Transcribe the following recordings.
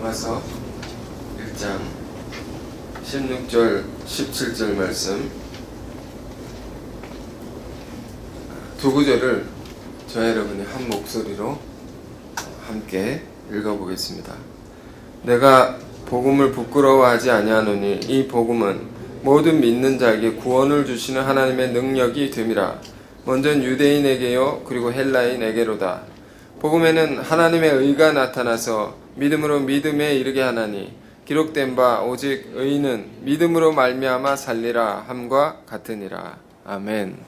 로마서 1장 16절 17절 말씀 두 구절을 저 여러분이 한 목소리로 함께 읽어보겠습니다. 내가 복음을 부끄러워하지 아니하노니 이 복음은 모든 믿는 자에게 구원을 주시는 하나님의 능력이 됨이라. 먼저 유대인에게요 그리고 헬라인에게로다. 복음에는 하나님의 의가 나타나서 믿음으로 믿음에 이르게 하나니 기록된 바 오직 의인은 믿음으로 말미암아 살리라 함과 같으니라. 아멘.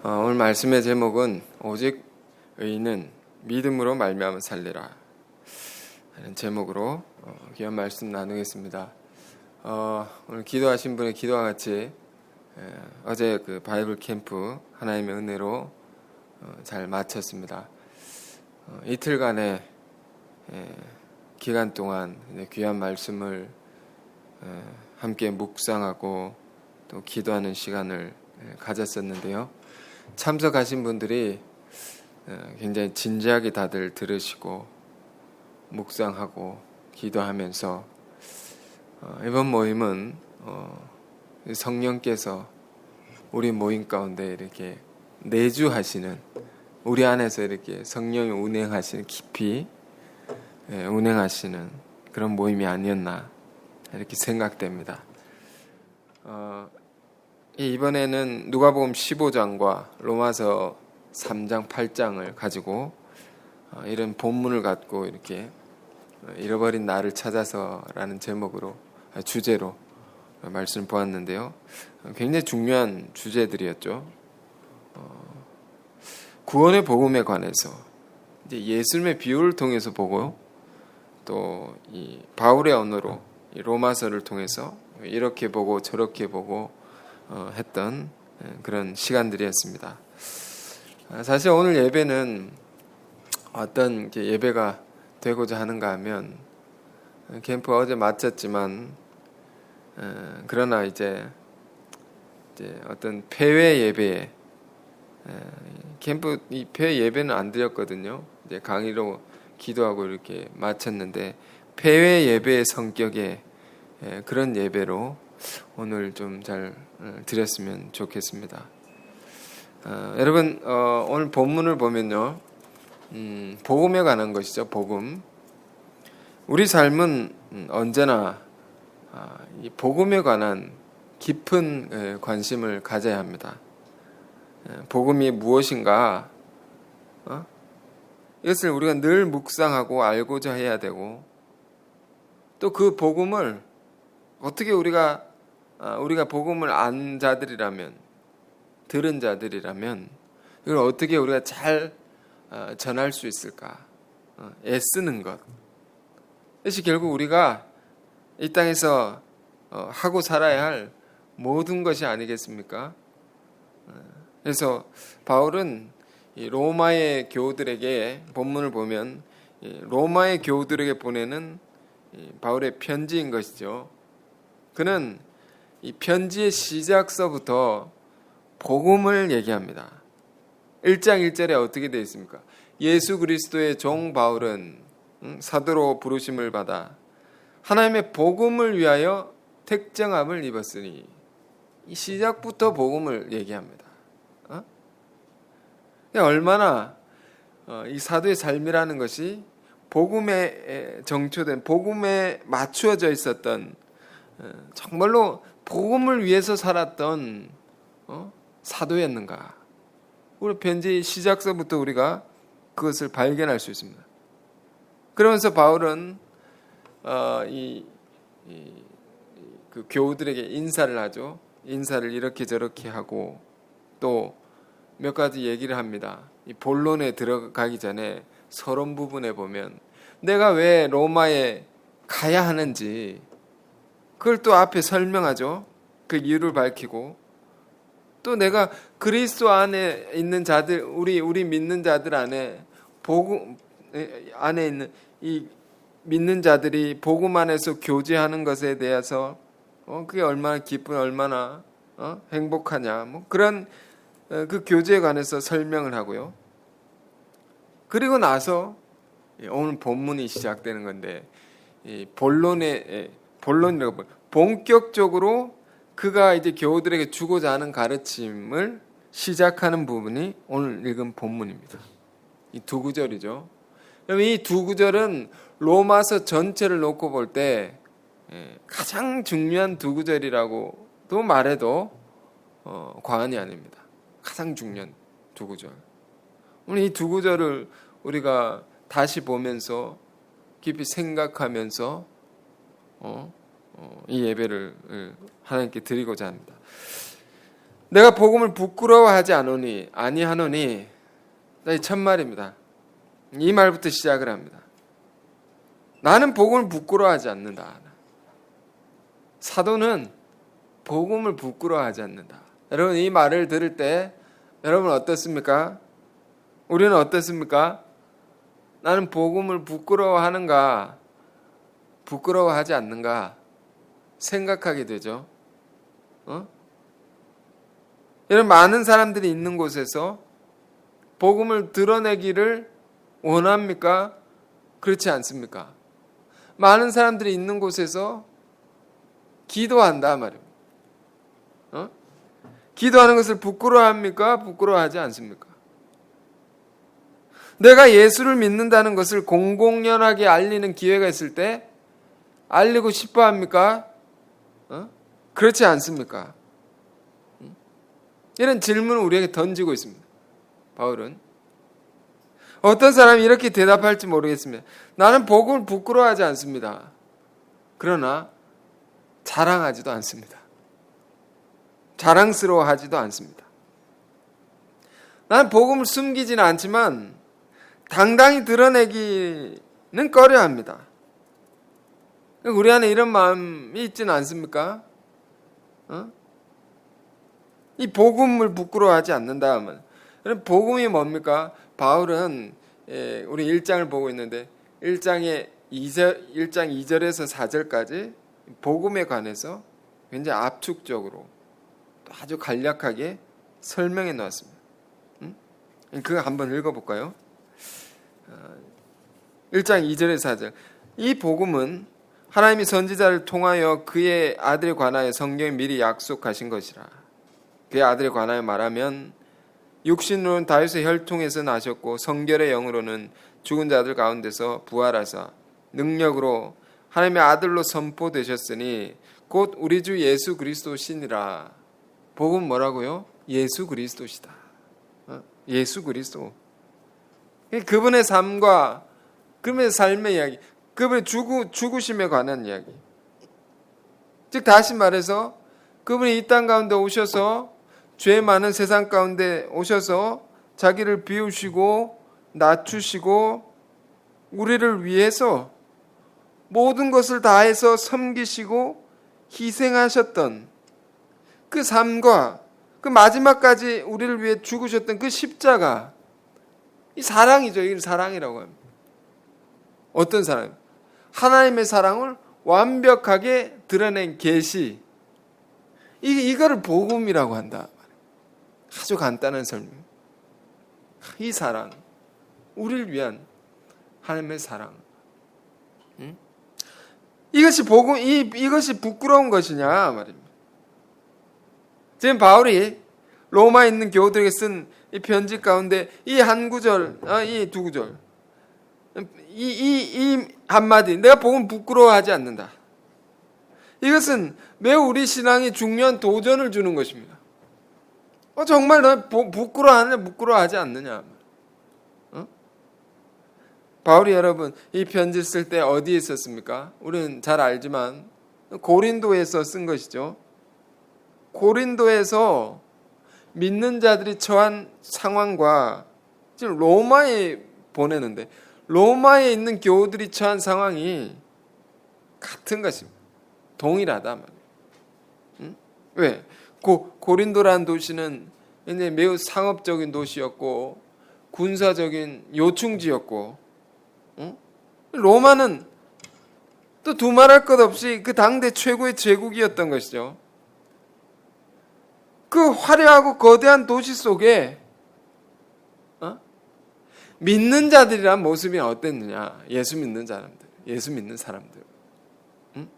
오늘 말씀의 제목은 오직 의인은 믿음으로 말미암아 살리라 하는 제목으로 귀한 말씀 나누겠습니다. 오늘 기도하신 분의 기도와 같이 어제 그 바이블 캠프 하나님의 은혜로 잘 마쳤습니다. 이틀간의 기간 동안 귀한 말씀을 함께 묵상하고 또 기도하는 시간을 가졌었는데요. 참석하신 분들이 굉장히 진지하게 다들 들으시고 묵상하고 기도하면서 이번 모임은 성령께서 우리 모임 가운데 이렇게 내주하시는, 우리 안에서 이렇게 성령이 운행하시는, 깊이 운행하시는 그런 모임이 아니었나 이렇게 생각됩니다. 이번에는 누가복음 15장과 로마서 3장 8장을 가지고 이런 본문을 갖고 이렇게 잃어버린 나를 찾아서라는 제목으로 주제로 말씀을 보았는데요. 굉장히 중요한 주제들이었죠. 구원의 복음에 관해서 이제 예수님의 비유를 통해서 보고 또 이 바울의 언어로 이 로마서를 통해서 이렇게 보고 저렇게 보고 했던 그런 시간들이었습니다. 사실 오늘 예배는 어떤 예배가 되고자 하는가 하면 캠프 어제 마쳤지만 그러나 이제 어떤 폐회 예배에 캠프 이 폐회 예배는 안 드렸거든요. 이제 강의로 기도하고 이렇게 마쳤는데 폐회 예배의 성격의 그런 예배로 오늘 좀 잘 드렸으면 좋겠습니다. 여러분 오늘 본문을 보면요, 복음에 관한 것이죠. 복음. 우리 삶은 언제나 이 복음에 관한 깊은 관심을 가져야 합니다. 복음이 무엇인가? 이것을 우리가 늘 묵상하고 알고자 해야 되고, 또 그 복음을 어떻게 우리가 복음을 안 자들이라면, 들은 자들이라면 이걸 어떻게 우리가 잘 전할 수 있을까? 애쓰는 것. 이것이 결국 우리가 이 땅에서 하고 살아야 할 모든 것이 아니겠습니까? 그래서 바울은 이 로마의 교우들에게, 본문을 보면 로마의 교우들에게 보내는 바울의 편지인 것이죠. 그는 이 편지의 시작서부터 복음을 얘기합니다. 1장 1절에 어떻게 되어 있습니까? 예수 그리스도의 종 바울은 사도로 부르심을 받아 하나님의 복음을 위하여 택정함을 입었으니, 이 시작부터 복음을 얘기합니다. 얼마나 이 사도의 삶이라는 것이 복음에 정초된, 복음에 맞추어져 있었던, 정말로 복음을 위해서 살았던 사도였는가? 우리 편지 시작서부터 우리가 그것을 발견할 수 있습니다. 그러면서 바울은 그 교우들에게 인사를 하죠. 인사를 이렇게 저렇게 하고 또 몇 가지 얘기를 합니다. 이 본론에 들어가기 전에 서론 부분에 보면 내가 왜 로마에 가야 하는지 그걸 또 앞에 설명하죠. 그 이유를 밝히고, 또 내가 그리스도 안에 있는 자들, 우리 믿는 자들 안에, 복음 안에 있는 이 믿는 자들이 복음 안에서 교제하는 것에 대해서 그게 얼마나 기쁜, 얼마나 행복하냐, 뭐 그런 그 교제에 관해서 설명을 하고요. 그리고 나서 오늘 본문이 시작되는 건데, 이 본론이라고 본격적으로 그가 이제 교우들에게 주고자 하는 가르침을 시작하는 부분이 오늘 읽은 본문입니다. 이 두 구절이죠. 그럼 이 두 구절은 로마서 전체를 놓고 볼 때 가장 중요한 두 구절이라고도 말해도 과언이 아닙니다. 가장 중요한 두 구절. 오늘 이 두 구절을 우리가 다시 보면서 깊이 생각하면서 이 예배를 하나님께 드리고자 합니다. 내가 복음을 부끄러워하지 아니하노니 이 첫말입니다. 이 말부터 시작을 합니다. 나는 복음을 부끄러워하지 않는다. 사도는 복음을 부끄러워하지 않는다. 여러분 이 말을 들을 때 여러분 어떻습니까? 우리는 어떻습니까? 나는 복음을 부끄러워하는가, 부끄러워하지 않는가 생각하게 되죠. 이런 많은 사람들이 있는 곳에서 복음을 드러내기를 원합니까? 그렇지 않습니까? 많은 사람들이 있는 곳에서 기도한다 말입니다. 기도하는 것을 부끄러워합니까? 부끄러워하지 않습니까? 내가 예수를 믿는다는 것을 공공연하게 알리는 기회가 있을 때 알리고 싶어 합니까? 그렇지 않습니까? 이런 질문을 우리에게 던지고 있습니다. 바울은 어떤 사람이 이렇게 대답할지 모르겠습니다. 나는 복음을 부끄러워하지 않습니다. 그러나 자랑하지도 않습니다. 자랑스러워하지도 않습니다. 나는 복음을 숨기지는 않지만 당당히 드러내기는 꺼려합니다. 우리 안에 이런 마음이 있지는 않습니까? 이 복음을 부끄러워하지 않는다 하면 복음이 뭡니까? 바울은 우리 1장을 보고 있는데 1장 2절에서 4절까지 복음에 관해서 굉장히 압축적으로 아주 간략하게 설명해 놓았습니다. 그거 한번 읽어볼까요? 1장 2절에서 4절. 이 복음은 하나님이 선지자를 통하여 그의 아들에 관하여 성경에 미리 약속하신 것이라. 그의 아들에 관하여 말하면 육신으로는 다윗의 혈통에서 나셨고 성결의 영으로는 죽은 자들 가운데서 부활하사 능력으로 하나님의 아들로 선포되셨으니 곧 우리 주 예수 그리스도시니라. 복음 뭐라고요? 예수 그리스도시다. 예수 그리스도. 그분의 삶과 그분의 삶의 이야기, 그분의 죽으심에 관한 이야기. 즉 다시 말해서 그분이 이 땅 가운데 오셔서 죄 많은 세상 가운데 오셔서 자기를 비우시고 낮추시고 우리를 위해서 모든 것을 다해서 섬기시고 희생하셨던 그 삶과 그 마지막까지 우리를 위해 죽으셨던 그 십자가, 이 사랑이죠. 이 사랑이라고 합니다. 어떤 사랑? 하나님의 사랑을 완벽하게 드러낸 계시. 이거를 복음이라고 한다. 아주 간단한 설명. 이 사랑, 우리를 위한 하나님의 사랑. 이것이 복음, 이것이 부끄러운 것이냐 말입니다. 지금 바울이 로마에 있는 교우들에게 쓴 이 편지 가운데 이 한 구절, 이 두 구절, 이 한마디, 내가 복음 부끄러워하지 않는다. 이것은 매우 우리 신앙에 중요한 도전을 주는 것입니다. 정말 너 부끄러워하느냐, 부끄러워하지 않느냐. 바울이 여러분 이 편지를 쓸 때 어디에 썼습니까? 우리는 잘 알지만 고린도에서 쓴 것이죠. 고린도에서 믿는 자들이 처한 상황과 지금 로마에 보내는데 로마에 있는 교우들이 처한 상황이 같은 것입니다. 동일하다 말이에요. 왜? 고린도라는 도시는 이제 매우 상업적인 도시였고 군사적인 요충지였고, 로마는 또 두말할 것 없이 그 당대 최고의 제국이었던 것이죠. 그 화려하고 거대한 도시 속에 믿는 자들이란 모습이 어땠느냐? 예수 믿는 사람들. 예수 믿는 사람들. 응?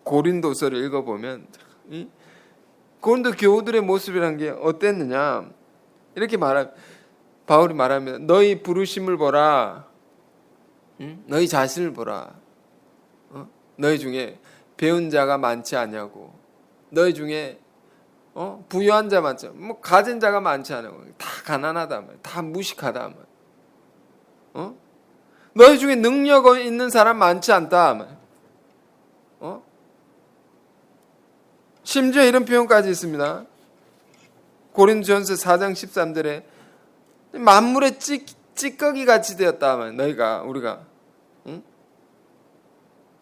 고린도서를 읽어보면 고린도 교우들의 모습이란 게 어땠느냐, 이렇게 바울이 말하면 너희 부르심을 보라. 너희 자신을 보라. 너희 중에 배운 자가 많지 않냐고. 너희 중에 부유한 자 많지 않고, 뭐 가진 자가 많지 않냐고. 다 가난하다 말, 다 무식하다 말. 너희 중에 능력 있는 사람 많지 않다 말. 심지어 이런 표현까지 있습니다. 고린도전서 4장 13절에 만물의 찌꺼기 같이 되었다 말. 너희가, 우리가.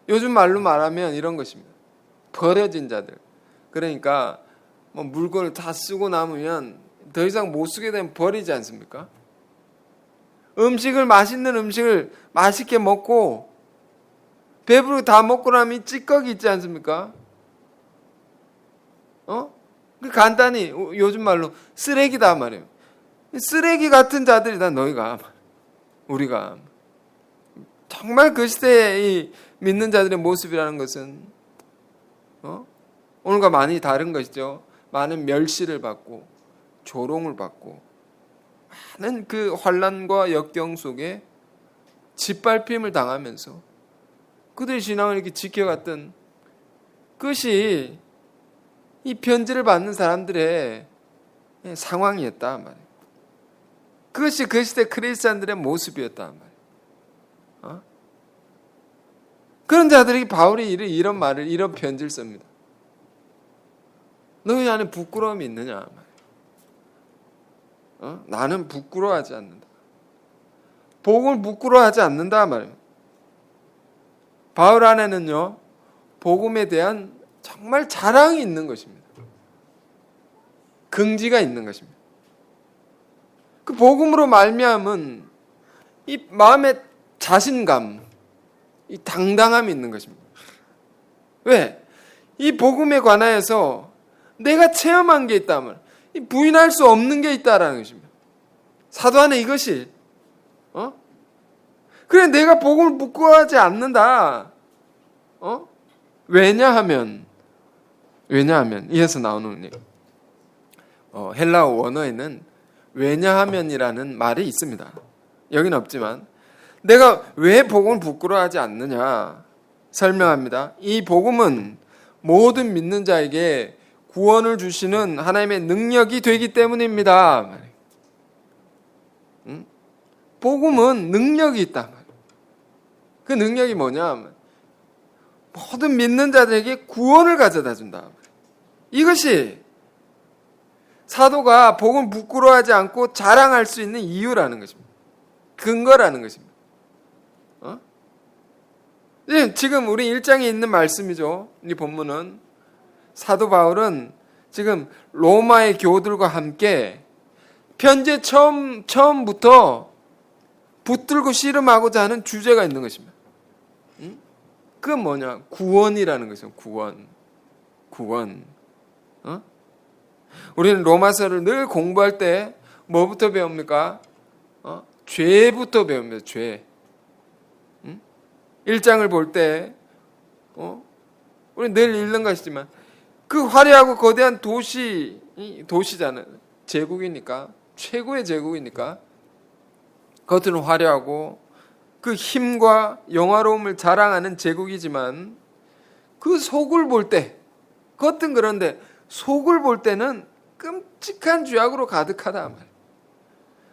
요즘 말로 말하면 이런 것입니다. 버려진 자들. 그러니까 뭐 물건을 다 쓰고 남으면 더 이상 못 쓰게 되면 버리지 않습니까? 맛있는 음식을 맛있게 먹고 배부르게 다 먹고 나면 이 찌꺼기 있지 않습니까? 간단히 요즘 말로 쓰레기다 말이에요. 쓰레기 같은 자들이다 너희가, 우리가. 정말 그 시대의 이 믿는 자들의 모습이라는 것은 오늘과 많이 다른 것이죠. 많은 멸시를 받고 조롱을 받고 많은 그 환난과 역경 속에 짓밟힘을 당하면서 그들의 신앙을 이렇게 지켜갔던 그것이 이 편지를 받는 사람들의 상황이었다 말이에요. 그것이 그 시대 크리스찬들의 모습이었다 말이에요. 그런 자들에게 바울이 이런 말을, 이런 편지를 씁니다. 너희 안에 부끄러움이 있느냐 말이에요. 나는 부끄러워하지 않는다. 복음을 부끄러워하지 않는다 말이에요. 바울 안에는요, 복음에 대한 정말 자랑이 있는 것입니다. 긍지가 있는 것입니다. 그 복음으로 말미암은 이 마음의 자신감, 이 당당함이 있는 것입니다. 왜? 이 복음에 관하여서 내가 체험한 게 있다면 부인할 수 없는 게 있다라는 것입니다. 사도 안에 이것이 그래, 내가 복음을 부끄러워하지 않는다. 왜냐하면 이어서 나오는 헬라어 원어에는 왜냐하면이라는 말이 있습니다. 여기는 없지만 내가 왜 복음을 부끄러워하지 않느냐 설명합니다. 이 복음은 모든 믿는 자에게 구원을 주시는 하나님의 능력이 되기 때문입니다. 복음은 능력이 있다. 그 능력이 뭐냐? 모든 믿는 자들에게 구원을 가져다 준다. 이것이 사도가 복음을 부끄러워하지 않고 자랑할 수 있는 이유라는 것입니다. 근거라는 것입니다. 지금 우리 1장에 있는 말씀이죠. 이 본문은 사도 바울은 지금 로마의 교우들과 함께 편지의 처음부터 붙들고 씨름하고자 하는 주제가 있는 것입니다. 그건 뭐냐? 구원이라는 것이죠. 구원. 우리는 로마서를 늘 공부할 때 뭐부터 배웁니까? 죄부터 배웁니다. 죄. 1장을 볼 때 우리 늘 읽는 것이지만 그 화려하고 거대한 도시잖아요. 제국이니까, 최고의 제국이니까 겉은 화려하고 그 힘과 영화로움을 자랑하는 제국이지만 그 속을 볼 때, 겉은 그런데 속을 볼 때는 끔찍한 죄악으로 가득하다 말이에요.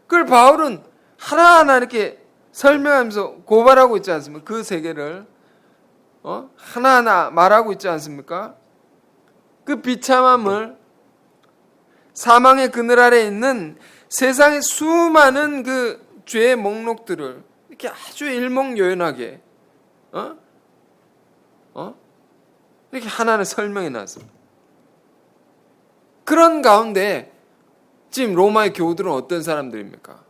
그걸 바울은 하나하나 이렇게 설명하면서 고발하고 있지 않습니까? 그 세계를 하나하나 말하고 있지 않습니까? 그 비참함을, 사망의 그늘 아래 있는 세상의 수많은 그 죄의 목록들을 이렇게 아주 일목요연하게 이렇게 하나하나 설명해 놨습니다. 그런 가운데 지금 로마의 교우들은 어떤 사람들입니까?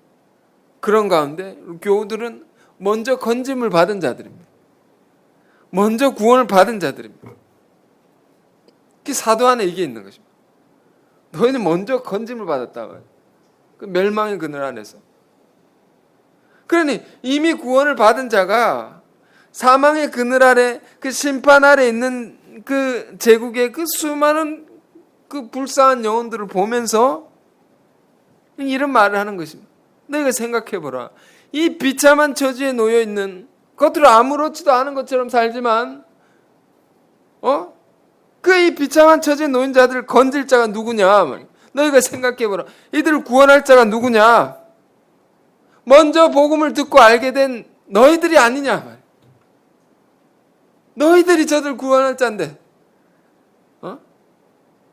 그런 가운데 교우들은 먼저 건짐을 받은 자들입니다. 먼저 구원을 받은 자들입니다. 그 사도 안에 이게 있는 것입니다. 너희는 먼저 건짐을 받았다. 그 멸망의 그늘 안에서. 그러니 이미 구원을 받은 자가 사망의 그늘 아래, 그 심판 아래 있는 그 제국의 그 수많은 그 불쌍한 영혼들을 보면서 이런 말을 하는 것입니다. 너희가 생각해보라. 이 비참한 처지에 놓여있는, 겉으로 아무렇지도 않은 것처럼 살지만 그 이 비참한 처지에 놓인 자들을 건질 자가 누구냐. 너희가 생각해보라. 이들을 구원할 자가 누구냐. 먼저 복음을 듣고 알게 된 너희들이 아니냐. 너희들이 저들 구원할 자인데.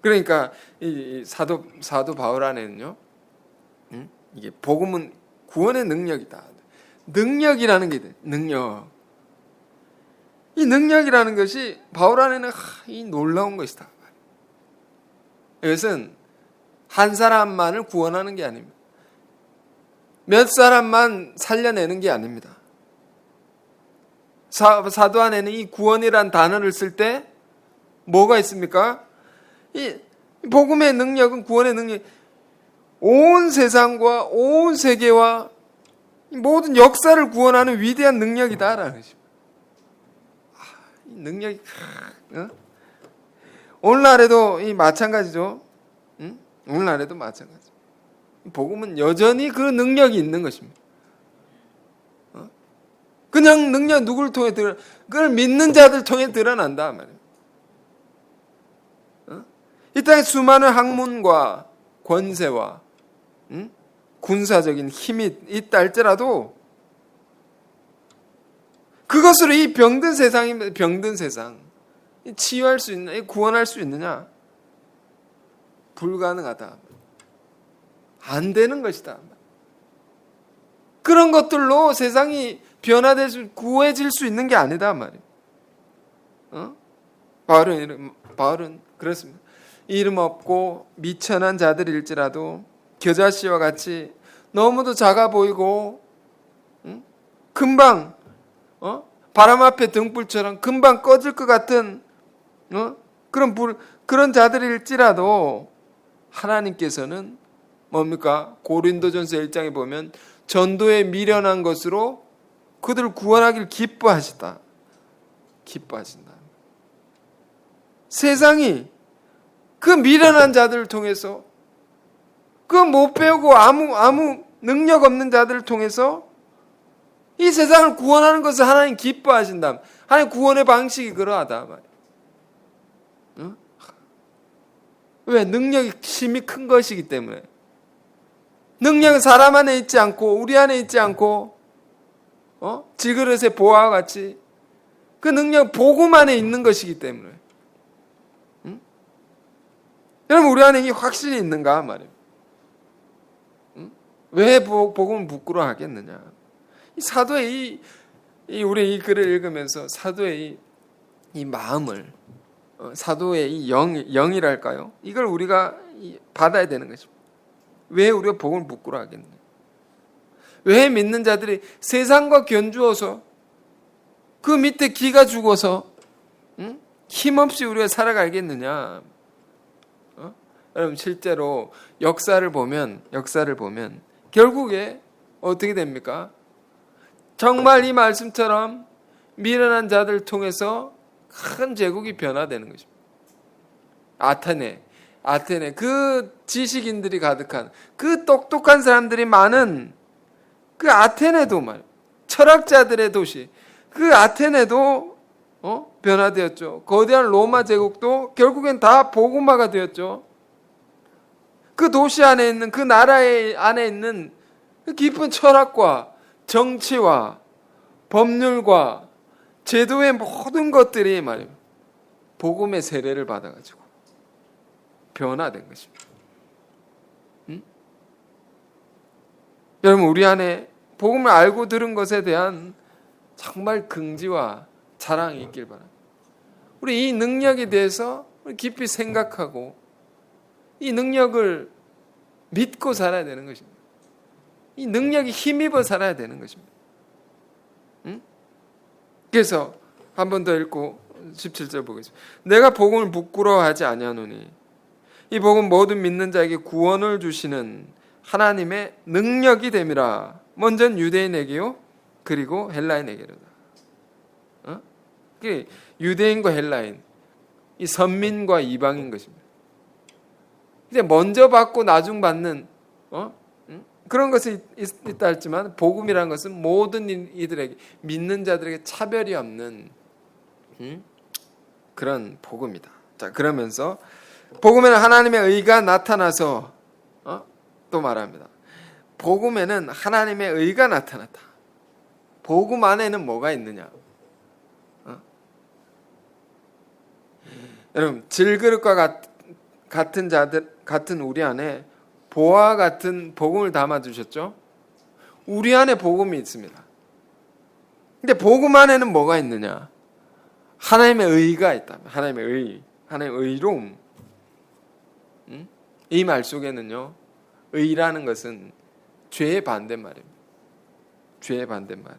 그러니까 이 사도 바울 안에는요, 이게 복음은 구원의 능력이다. 능력이라는 게 능력. 이 능력이라는 것이 바울 안에는 이 놀라운 것이다. 이것은 한 사람만을 구원하는 게 아닙니다. 몇 사람만 살려내는 게 아닙니다. 사도 안에는 이 구원이란 단어를 쓸 때 뭐가 있습니까? 이 복음의 능력은, 구원의 능력, 온 세상과 온 세계와 모든 역사를 구원하는 위대한 능력이다라는 것입니다. 이 능력이 오늘날에도 이 마찬가지죠. 오늘날에도 마찬가지. 복음은 여전히 그 능력이 있는 것입니다. 그냥 능력 누구를 통해 그걸 믿는 자들 통해 드러난다 말이에요. 이 땅에 수많은 학문과 권세와 군사적인 힘이 있다 할지라도 그것으로 이 병든 세상입니다. 병든 세상 치유할 수 있느냐, 구원할 수 있느냐? 불가능하다. 안 되는 것이다. 그런 것들로 세상이 변화될 구해질 수 있는 게 아니다 말이에요. 바울은 그렇습니다. 이름 없고 미천한 자들일지라도 겨자씨와 같이 너무도 작아 보이고 금방 바람 앞에 등불처럼 금방 꺼질 것 같은 그런 자들일지라도 하나님께서는 뭡니까? 고린도전서 1장에 보면 전도에 미련한 것으로 그들을 구원하기를 기뻐하신다. 세상이 그 미련한 자들을 통해서, 그 못 배우고 아무 능력 없는 자들을 통해서 이 세상을 구원하는 것을 하나님 기뻐하신다. 하나님 구원의 방식이 그러하다. 왜? 능력이 힘이 큰 것이기 때문에. 능력은 사람 안에 있지 않고 우리 안에 있지 않고 질그릇의 보화와 같이 그 능력은 복음 안에 있는 것이기 때문에. 여러분, 우리 안에 이 확신이 있는가 말이에요. 왜 복음을 부끄러워하겠느냐? 이 사도의 우리 이 글을 읽으면서 사도의 이 마음을, 사도의 이 영이랄까요? 이걸 우리가 받아야 되는 것입니다. 왜 우리가 복음을 부끄러워하겠느냐? 왜 믿는 자들이 세상과 견주어서 그 밑에 기가 죽어서 힘없이 우리가 살아가겠느냐? 여러분, 실제로 역사를 보면 결국에 어떻게 됩니까? 정말 이 말씀처럼 미련한 자들을 통해서 큰 제국이 변화되는 것입니다. 아테네 그 지식인들이 가득한, 그 똑똑한 사람들이 많은 그 아테네도 철학자들의 도시, 그 아테네도 변화되었죠. 거대한 로마 제국도 결국엔 다 복음화가 되었죠. 그 도시 안에 있는, 그 나라의 안에 있는 그 깊은 철학과 정치와 법률과 제도의 모든 것들이 말이에요, 복음의 세례를 받아가지고 변화된 것입니다. 여러분, 우리 안에 복음을 알고 들은 것에 대한 정말 긍지와 자랑이 있길 바랍니다. 우리 이 능력에 대해서 깊이 생각하고 이 능력을 믿고 살아야 되는 것입니다. 이 능력이 힘입어 살아야 되는 것입니다. 그래서 한 번 더 읽고 17절 보겠습니다. 내가 복음을 부끄러워하지 아니하노니 이 복음 모든 믿는 자에게 구원을 주시는 하나님의 능력이 됨이라. 먼저는 유대인에게요, 그리고 헬라인에게로다. 그게 유대인과 헬라인, 이 선민과 이방인 것입니다. 이제 먼저 받고 나중 받는 그런 것이 있다 했지만 복음이라는 것은 모든 이들에게, 믿는 자들에게 차별이 없는 그런 복음이다. 자, 그러면서 복음에는 하나님의 의가 나타나서 또 말합니다. 복음에는 하나님의 의가 나타났다. 복음 안에는 뭐가 있느냐? 여러분, 질그릇과 같은 자들, 같은 우리 안에 보화 같은 복음을 담아 주셨죠? 우리 안에 복음이 있습니다. 근데 복음 안에는 뭐가 있느냐? 하나님의 의가 있다. 하나님의 의, 하나님의 의로움. 이 말 속에는요, 의라는 것은 죄의 반대말입니다. 죄의 반대말.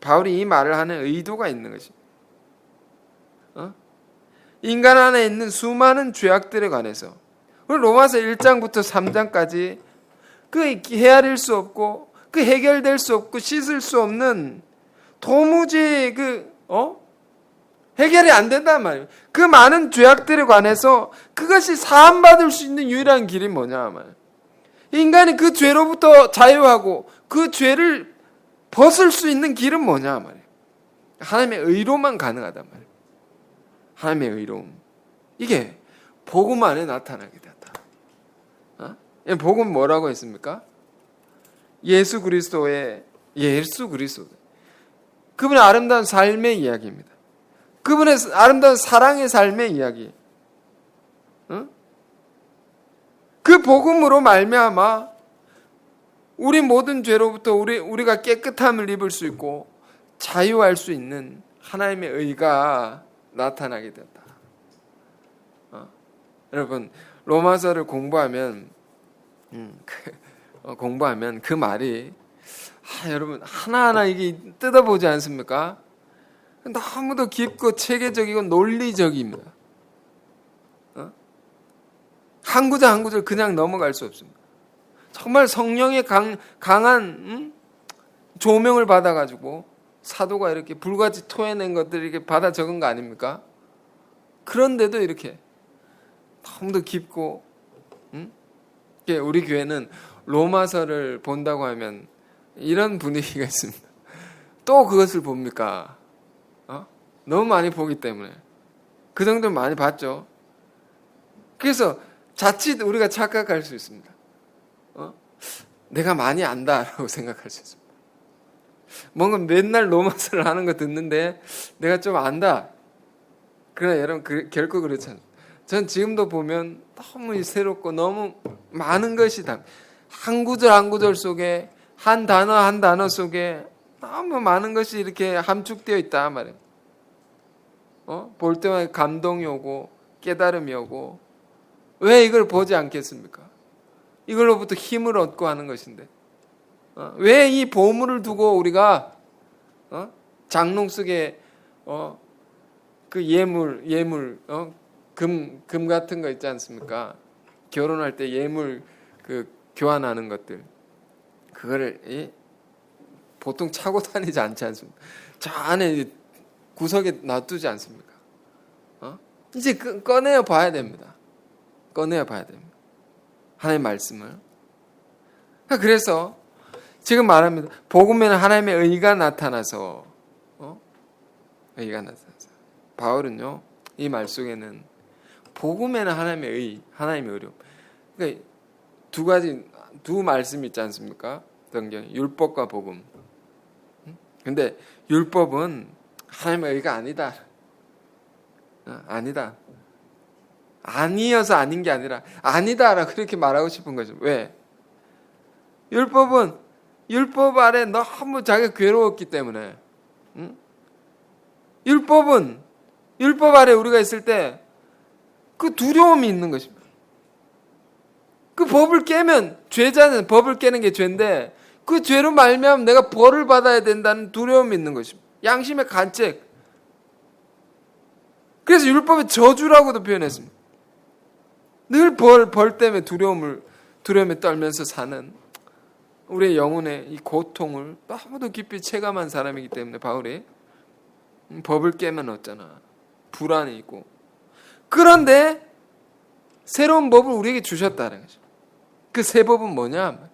바울이 이 말을 하는 의도가 있는 것입니다. 인간 안에 있는 수많은 죄악들에 관해서 로마서 1장부터 3장까지 그 헤아릴 수 없고 그 해결될 수 없고 씻을 수 없는 도무지 해결이 안 된단 말이에요. 그 많은 죄악들에 관해서 그것이 사함받을 수 있는 유일한 길이 뭐냐 말이에요. 인간이 그 죄로부터 자유하고 그 죄를 벗을 수 있는 길은 뭐냐 말이에요. 하나님의 의로만 가능하단 말이에요. 하나님의 의로움. 이게 복음 안에 나타나게 되었다. 복음 뭐라고 했습니까? 예수 그리스도. 그분의 아름다운 삶의 이야기입니다. 그분의 아름다운 사랑의 삶의 이야기. 그 복음으로 말미암아 우리 모든 죄로부터 우리가 깨끗함을 입을 수 있고 자유할 수 있는 하나님의 의가 나타나게 되었다. 여러분, 로마서를 공부하면 그 말이 여러분 하나하나 이게 뜯어보지 않습니까? 너무도 깊고 체계적이고 논리적입니다. 한 구절 한 구절 그냥 넘어갈 수 없습니다. 정말 성령의 강한 조명을 받아가지고 사도가 이렇게 불같이 토해낸 것들을 이렇게 받아 적은 거 아닙니까? 그런데도 이렇게 너무도 깊고, 우리 교회는 로마서를 본다고 하면 이런 분위기가 있습니다. 또 그것을 봅니까? 너무 많이 보기 때문에. 그 정도는 많이 봤죠. 그래서 자칫 우리가 착각할 수 있습니다. 내가 많이 안다라고 생각할 수 있습니다. 뭔가 맨날 로마서를 하는 거 듣는데 내가 좀 안다. 그러나 여러분 결코 그렇지 않습니다. 전 지금도 보면 너무 새롭고 너무 많은 것이 한 구절 한 구절 속에 한 단어 한 단어 속에 너무 많은 것이 이렇게 함축되어 있다 말이에요. 볼 때마다 감동이 오고 깨달음이 오고 왜 이걸 보지 않겠습니까? 이걸로부터 힘을 얻고 하는 것인데 왜 이 보물을 두고 우리가 장롱 속에 그 예물 금 같은 거 있지 않습니까? 결혼할 때 예물 그 교환하는 것들 그거를 보통 차고 다니지 않지 않습니까? 저 안에 구석에 놔두지 않습니까? 이제 꺼내어 봐야 됩니다. 꺼내어 봐야 됩니다. 하나님의 말씀을. 그래서 지금 말합니다. 복음에는 하나님의 의가 나타나서 의가 나타나서 바울은요 이 말 속에는 복음에는 하나님의 의, 하나님의 의로움. 그러니까 두 말씀이 있지 않습니까? 성경에 율법과 복음. 근데 율법은 하나님의 의가 아니다. 아니다. 아니어서 아닌 게 아니라 아니다라고 그렇게 말하고 싶은 거죠. 왜? 율법은 율법 아래 너무 자기가 괴로웠기 때문에 율법은 율법 아래 우리가 있을 때 그 두려움이 있는 것입니다. 그 법을 깨면 죄자는 법을 깨는 게 죄인데 그 죄로 말미암아 내가 벌을 받아야 된다는 두려움이 있는 것입니다. 양심의 간책. 그래서 율법의 저주라고도 표현했습니다. 늘 벌 때문에 두려움에 떨면서 사는 우리의 영혼의 이 고통을 너무도 깊이 체감한 사람이기 때문에 바울이 법을 깨면 어쩌나. 불안이 있고. 그런데 새로운 법을 우리에게 주셨다는 거죠. 그 새 법은 뭐냐?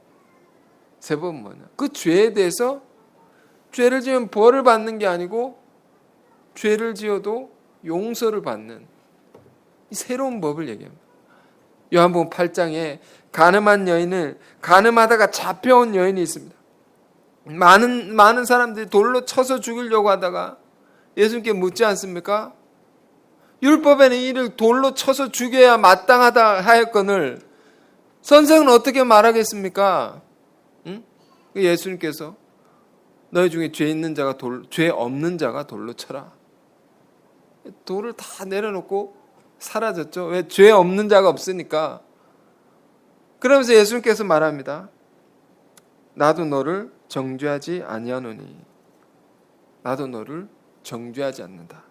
새 법은 뭐냐? 그 죄에 대해서 죄를 지으면 벌을 받는 게 아니고 죄를 지어도 용서를 받는 이 새로운 법을 얘기합니다. 요한복음 8장에 가늠하다가 잡혀온 여인이 있습니다. 많은 사람들이 돌로 쳐서 죽이려고 하다가 예수님께 묻지 않습니까? 율법에는 이를 돌로 쳐서 죽여야 마땅하다 하였거늘 선생은 어떻게 말하겠습니까? 응? 예수님께서 너희 중에 죄 없는 자가 돌로 쳐라. 돌을 다 내려놓고 사라졌죠. 왜? 죄 없는 자가 없으니까. 그러면서 예수님께서 말합니다. 나도 너를 정죄하지 아니하노니. 나도 너를 정죄하지 않는다.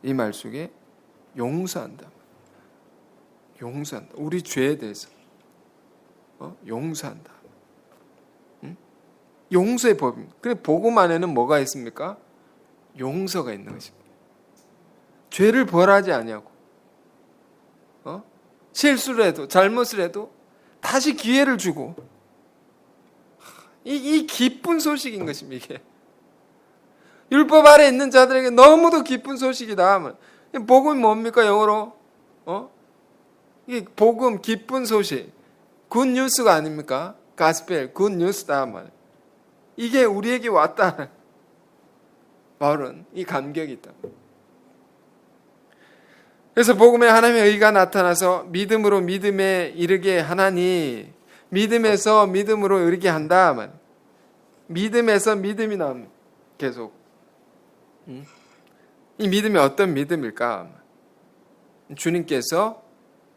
이 말 속에 용서한다. 용서한다. 우리 죄에 대해서 용서한다. 응? 용서의 법입니다. 그래 복음 안에는 뭐가 있습니까? 용서가 있는 것입니다. 죄를 벌하지 아니하고 실수를 해도 잘못을 해도 다시 기회를 주고 이 기쁜 소식인 것입니다. 이게 율법 아래 있는 자들에게 너무도 기쁜 소식이다. 복음이 뭡니까 영어로? 이게 복음 기쁜 소식 굿 뉴스가 아닙니까? 가스펠 굿 뉴스다. 이게 우리에게 왔다. 바울은 이 감격이 있다. 그래서 복음에 하나님의 의가 나타나서 믿음으로 믿음에 이르게 하나니 믿음에서 믿음으로 이르게 한다. 믿음에서 믿음이 나옵니다. 계속. 이 믿음이 어떤 믿음일까? 주님께서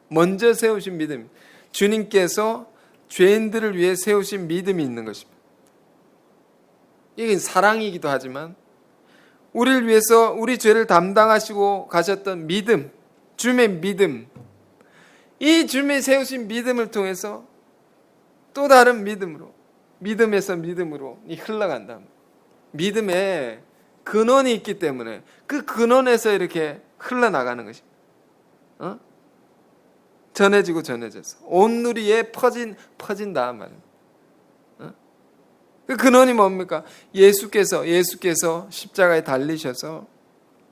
먼저 세우신 믿음. 주님께서 죄인들을 위해 세우신 믿음이 있는 것입니다. 이게 사랑이기도 하지만 우리를 위해서 우리 죄를 담당하시고 가셨던 믿음, 주님의 믿음, 이 주님이 세우신 믿음을 통해서 또 다른 믿음으로, 믿음에서 믿음으로 흘러간다. 믿음에 근원이 있기 때문에 그 근원에서 이렇게 흘러나가는 것입니다. 전해지고 전해져서 온 누리에 퍼진다 말입니다. 그 근원이 뭡니까? 예수께서 십자가에 달리셔서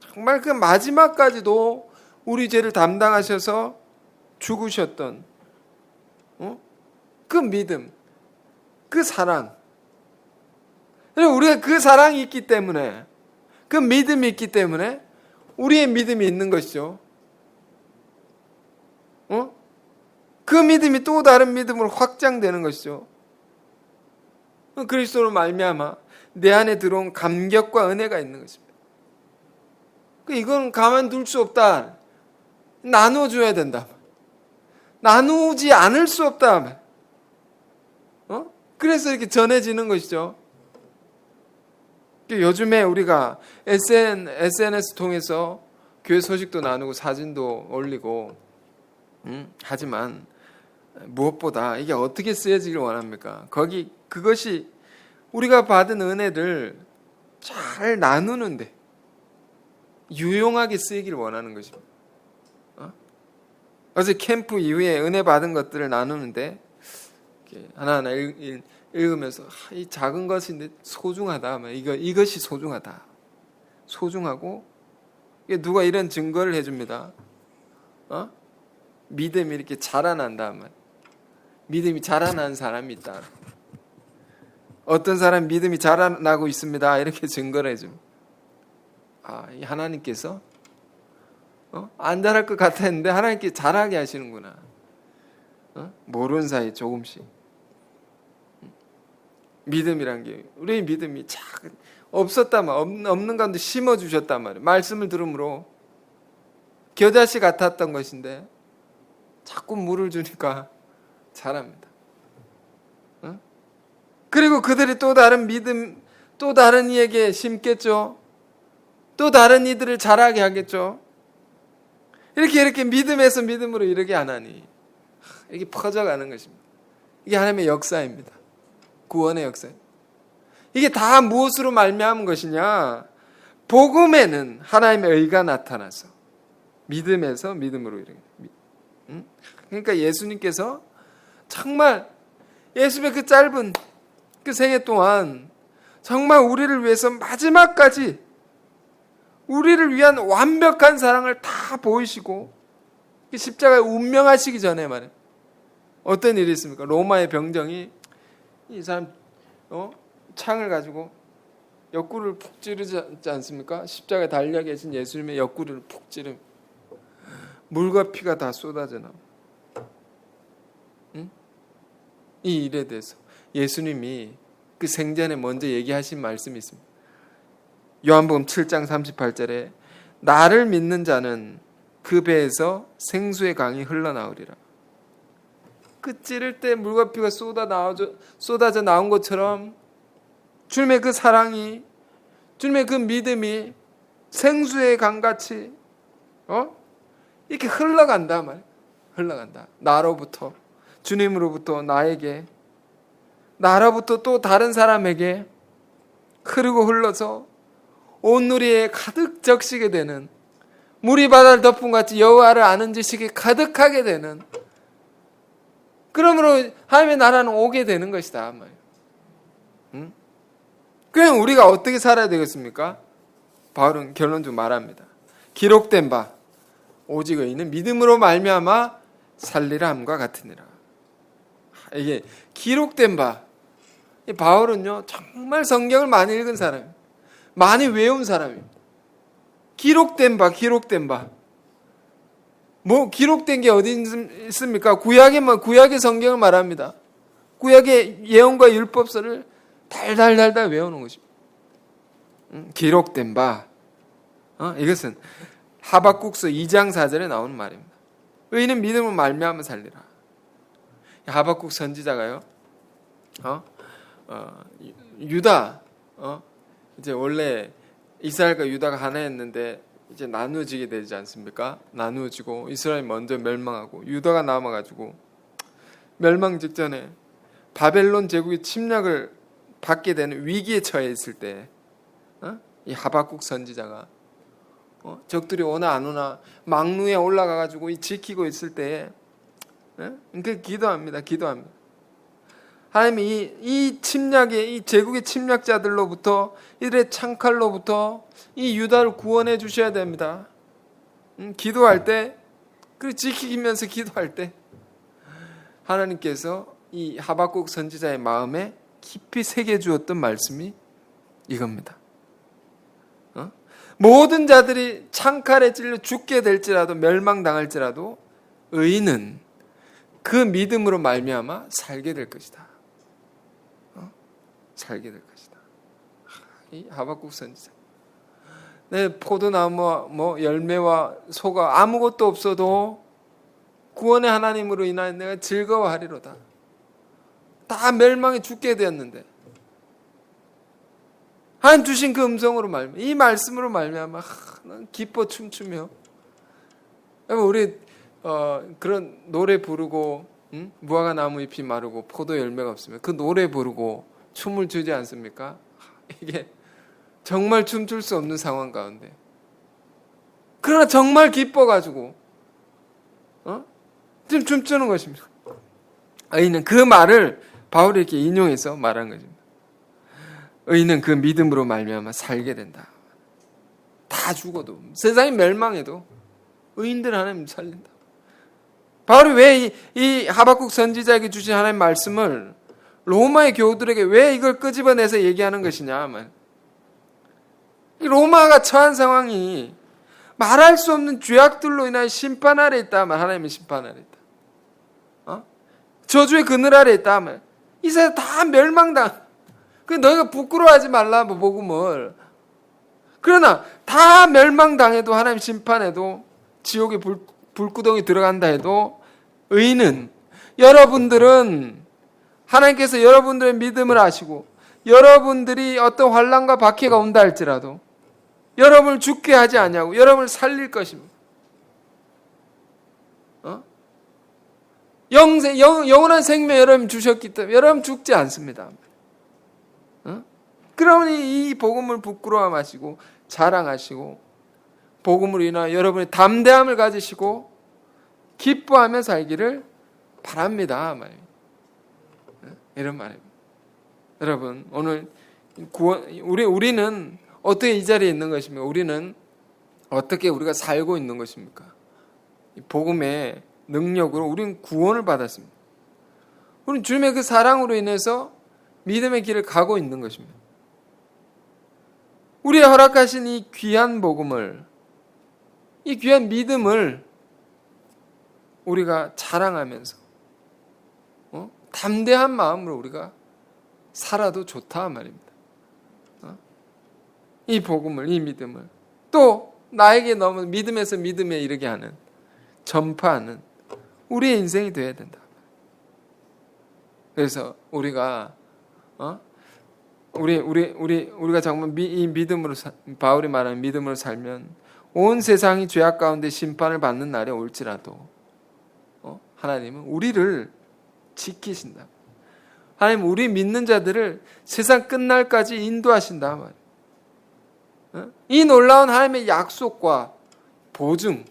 정말 그 마지막까지도 우리 죄를 담당하셔서 죽으셨던 그 믿음, 그 사랑. 우리가 그 사랑이 있기 때문에, 그 믿음이 있기 때문에 우리의 믿음이 있는 것이죠. 그 믿음이 또 다른 믿음으로 확장되는 것이죠. 그리스도로 말미암아 내 안에 들어온 감격과 은혜가 있는 것입니다. 이건 가만둘 수 없다. 나누어줘야 된다. 나누지 않을 수 없다. 그래서 이렇게 전해지는 것이죠. 요즘에 우리가 SNS 통해서 교회 소식도 나누고 사진도 올리고 하지만 무엇보다 이게 어떻게 쓰여지길 원합니까? 그것이 우리가 받은 은혜를 잘 나누는데 유용하게 쓰이길 원하는 것입니다. 어제 캠프 이후에 은혜 받은 것들을 나누는데 하나하나 읽으면서 이 작은 것인데 소중하다. 이것이 소중하다. 소중하고 누가 이런 증거를 해줍니다. 믿음이 이렇게 자라난다. 믿음이 자라난 사람이 있다. 어떤 사람 믿음이 자라나고 있습니다. 이렇게 증거를 해줍니다. 이 하나님께서 안 자랄 것 같았는데 하나님께 자라게 하시는구나. 모르는 사이 조금씩. 믿음이란 게 우리의 믿음이 없는 가운데 심어주셨단 말이에요. 말씀을 들음으로 겨자씨 같았던 것인데 자꾸 물을 주니까 자랍니다. 그리고 그들이 또 다른 믿음, 또 다른 이에게 심겠죠. 또 다른 이들을 자라게 하겠죠. 이렇게 믿음에서 믿음으로 이르게 하나니 이게 퍼져가는 것입니다. 이게 하나님의 역사입니다. 구원의 역사. 이게 다 무엇으로 말미암은 것이냐? 복음에는 하나님의 의가 나타나서 믿음에서 믿음으로 이르게. 그러니까 예수님께서 정말 예수님의 그 짧은 그 생애 동안 정말 우리를 위해서 마지막까지 우리를 위한 완벽한 사랑을 다 보이시고 십자가에 운명하시기 전에 말이에요. 어떤 일이 있습니까? 로마의 병정이 이 사람 창을 가지고 옆구리를 푹 찌르지 않습니까? 십자가에 달려 계신 예수님의 옆구리를 푹 찌르면 물과 피가 다 쏟아져 나옵니다. 이 일에 대해서 예수님이 그 생전에 먼저 얘기하신 말씀이 있습니다. 요한복음 7장 38절에 나를 믿는 자는 그 배에서 생수의 강이 흘러나오리라. 그 찌를 때 물과 피가 쏟아져 나온 것처럼 주님의 그 사랑이, 주님의 그 믿음이 생수의 강같이 이렇게 흘러간다 말이야. 흘러간다. 나로부터, 주님으로부터 나에게, 나로부터 또 다른 사람에게 흐르고 흘러서 온 누리에 가득 적시게 되는, 물이 바다를 덮은 같이 여호와를 아는 지식이 가득하게 되는, 그러므로 하나님의 나라는 오게 되는 것이다 말이에요. 그럼 우리가 어떻게 살아야 되겠습니까? 바울은 결론적으로 말합니다. 기록된 바 오직 의인은 믿음으로 말미암아 살리라 함과 같으니라. 이게 기록된 바, 바울은요 정말 성경을 많이 읽은 사람이에요. 많이 외운 사람이에요. 기록된 바. 뭐 기록된 게 어디 있습니까? 구약의 성경을 말합니다. 구약의 예언과 율법서를 달달달달 외우는 것입니다. 기록된 바. 이것은 하박국서 2장 4절에 나오는 말입니다. 의인은 믿음으로 말미암아 살리라. 하박국 선지자가요. 유다. 이제 원래 이스라엘과 유다가 하나였는데 이제 나누어지게 되지 않습니까? 나누어지고 이스라엘 먼저 멸망하고 유다가 남아가지고 멸망 직전에 바벨론 제국의 침략을 받게 되는 위기에 처해 있을 때, 이 하박국 선지자가 적들이 오나 안 오나 망루에 올라가가지고 지키고 있을 때에 기도합니다. 하나님이 이 침략의, 이 제국의 침략자들로부터, 이들의 창칼로부터 이 유다를 구원해 주셔야 됩니다. 기도할 때, 그 지키면서 기도할 때 하나님께서 이 하박국 선지자의 마음에 깊이 새겨 주었던 말씀이 이겁니다. 모든 자들이 창칼에 찔려 죽게 될지라도, 멸망당할지라도 의인은 그 믿음으로 말미암아 살게 될 것이다. 살게 될 것이다. 이 하박국 선지자. 내 포도나무와 열매와 소가 아무것도 없어도 구원의 하나님으로 인하여 내가 즐거워하리로다. 다 멸망에 죽게 되었는데 하나님 주신 그 음성으로 말미암아, 이 말씀으로 말미암아 난 기뻐 춤추며. 우리 그런 노래 부르고, 무화과 나무 잎이 마르고 포도 열매가 없으면 그 노래 부르고 춤을 추지 않습니까? 이게 정말 춤출 수 없는 상황 가운데, 그러나 정말 기뻐가지고 지금 춤추는 것입니다. 의인은 그 말을 바울이 이렇게 인용해서 말한 것입니다. 의인은 그 믿음으로 말미암아 살게 된다. 다 죽어도, 세상이 멸망해도 의인들 하나님 살린다. 바울이 왜 이 하박국 선지자에게 주신 하나님의 말씀을 로마의 교우들에게 왜 이걸 끄집어내서 얘기하는 것이냐? 로마가 처한 상황이 말할 수 없는 죄악들로 인하여 심판 아래 있다. 하나님의 심판 아래 있다. 저주의 그늘 아래 있다. 이 세상 다 멸망당. 너희가 부끄러워하지 말라, 복음을. 그러나 다 멸망당해도, 하나님 심판해도, 지옥의 불구덩이 들어간다 해도 의인은, 여러분들은 하나님께서 여러분들의 믿음을 아시고 여러분들이 어떤 환난과 박해가 온다 할지라도 여러분을 죽게 하지 아니하고 여러분을 살릴 것입니다. 영원한 생명 여러분 주셨기 때문에 여러분 죽지 않습니다. 그러니 이 복음을 부끄러워 마시고 자랑하시고 복음으로 인하여 여러분의 담대함을 가지시고 기뻐하며 살기를 바랍니다. 말입니다. 이런 말입니다. 여러분, 오늘 우리는 어떻게 이 자리에 있는 것입니까? 우리는 어떻게 우리가 살고 있는 것입니까? 이 복음의 능력으로 우리는 구원을 받았습니다. 우리는 주님의 그 사랑으로 인해서 믿음의 길을 가고 있는 것입니다. 우리의 허락하신 이 귀한 복음을, 이 귀한 믿음을 우리가 자랑하면서 담대한 마음으로 우리가 살아도 좋다 말입니다. 이 복음을, 이 믿음을 또 나에게 너무 믿음에서 믿음에 이르게 하는, 전파하는 우리의 인생이 되어야 된다. 그래서 우리가 우리가 정말 이 믿음으로, 바울이 말하는 믿음으로 살면 온 세상이 죄악 가운데 심판을 받는 날에 올지라도 하나님은 우리를 지키신다. 하나님 우리 믿는 자들을 세상 끝날까지 인도하신다 말이에요. 이 놀라운 하나님의 약속과 보증,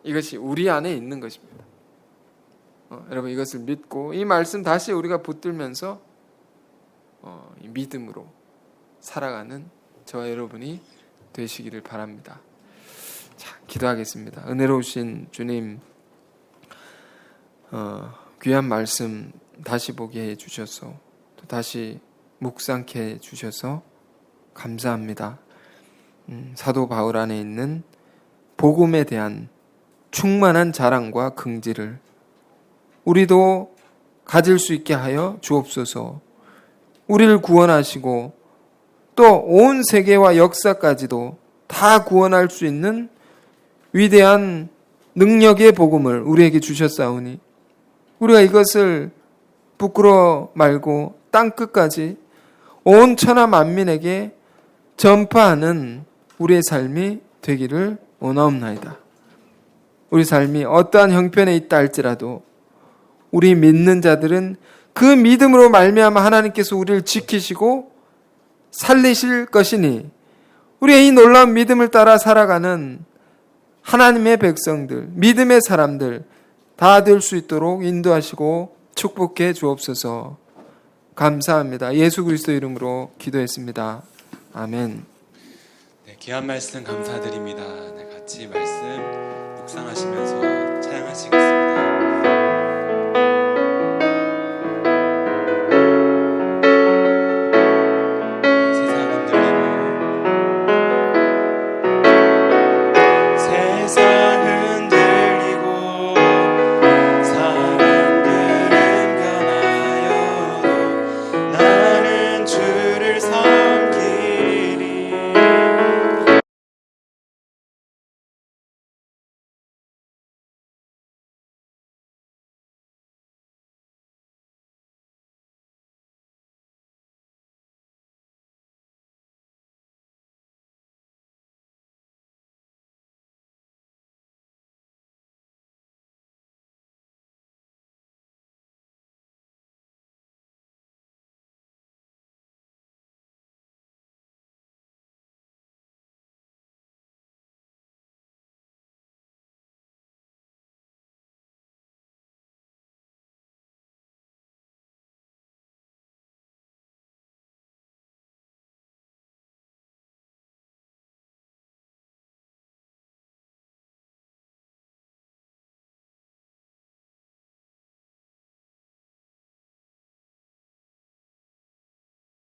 이것이 우리 안에 있는 것입니다. 여러분 이것을 믿고 이 말씀 다시 우리가 붙들면서 이 믿음으로 살아가는 저와 여러분이 되시기를 바랍니다. 자, 기도하겠습니다. 은혜로우신 주님, 귀한 말씀 다시 보게 해주셔서 또 다시 묵상케 해주셔서 감사합니다. 사도 바울 안에 있는 복음에 대한 충만한 자랑과 긍지를 우리도 가질 수 있게 하여 주옵소서. 우리를 구원하시고 또 온 세계와 역사까지도 다 구원할 수 있는 위대한 능력의 복음을 우리에게 주셨사오니 우리가 이것을 부끄러워 말고 땅끝까지 온 천하 만민에게 전파하는 우리의 삶이 되기를 원하옵나이다. 우리 삶이 어떠한 형편에 있다 할지라도 우리 믿는 자들은 그 믿음으로 말미암아 하나님께서 우리를 지키시고 살리실 것이니 우리의 이 놀라운 믿음을 따라 살아가는 하나님의 백성들, 믿음의 사람들 다 될 수 있도록 인도하시고 축복해 주옵소서. 감사합니다. 예수 그리스도 이름으로 기도했습니다. 아멘. 네, 귀한 말씀 감사드립니다.